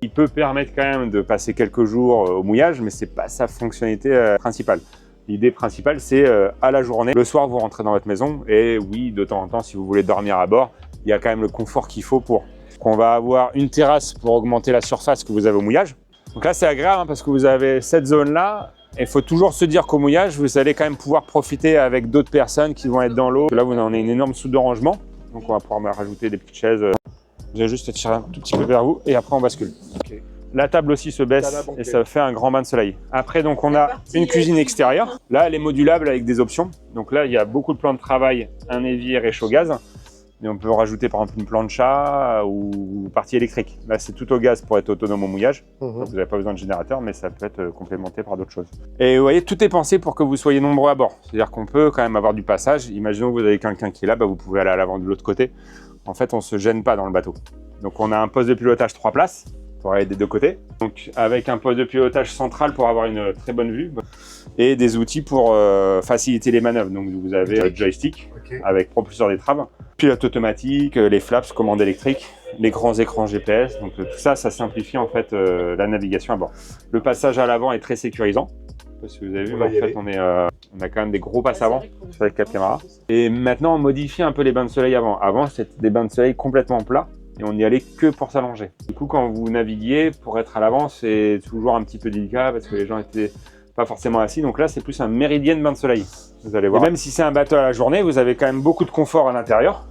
Il peut permettre quand même de passer quelques jours au mouillage, mais c'est pas sa fonctionnalité principale. L'idée principale, c'est à la journée, le soir, vous rentrez dans votre maison et oui, de temps en temps, si vous voulez dormir à bord, il y a quand même le confort qu'il faut pour. On va avoir une terrasse pour augmenter la surface que vous avez au mouillage. Donc là, c'est agréable hein, parce que vous avez cette zone-là. Il faut toujours se dire qu'au mouillage, vous allez quand même pouvoir profiter avec d'autres personnes qui vont être dans l'eau. Là, vous en avez une énorme soude de rangement. Donc, on va pouvoir rajouter des petites chaises. Vous avez juste à tirer un tout petit peu vers vous et après, on bascule. Okay. La table aussi se baisse et ça fait un grand bain de soleil. Après, donc, on a une cuisine extérieure. Là, elle est modulable avec des options. Donc là, il y a beaucoup de plans de travail, un évier réchaud gaz. Et on peut rajouter par exemple une plancha ou partie électrique. Là, c'est tout au gaz pour être autonome au mouillage. Donc, vous n'avez pas besoin de générateur, mais ça peut être complémenté par d'autres choses. Et vous voyez, tout est pensé pour que vous soyez nombreux à bord. C'est-à-dire qu'on peut quand même avoir du passage. Imaginons que vous avez quelqu'un qui est là, vous pouvez aller à l'avant de l'autre côté. En fait, on ne se gêne pas dans le bateau. Donc, on a un poste de pilotage 3 places pour aller des deux côtés. Donc, avec un poste de pilotage central pour avoir une très bonne vue et des outils pour faciliter les manœuvres. Donc, vous avez le joystick avec propulseur d'étrave, pilote automatique, les flaps, commande électrique, les grands écrans GPS. Donc, tout ça, ça simplifie en fait la navigation à bord. Le passage à l'avant est très sécurisant. Parce que vous avez vu, en fait, on a quand même des gros passes avant avec la caméra. Et maintenant, on modifie un peu les bains de soleil avant. Avant, c'était des bains de soleil complètement plats. Et on n'y allait que pour s'allonger. Du coup, quand vous naviguiez, pour être à l'avant, c'est toujours un petit peu délicat parce que les gens étaient pas forcément assis. Donc là, c'est plus un méridien de bain de soleil. Vous allez voir. Et même si c'est un bateau à la journée, vous avez quand même beaucoup de confort à l'intérieur.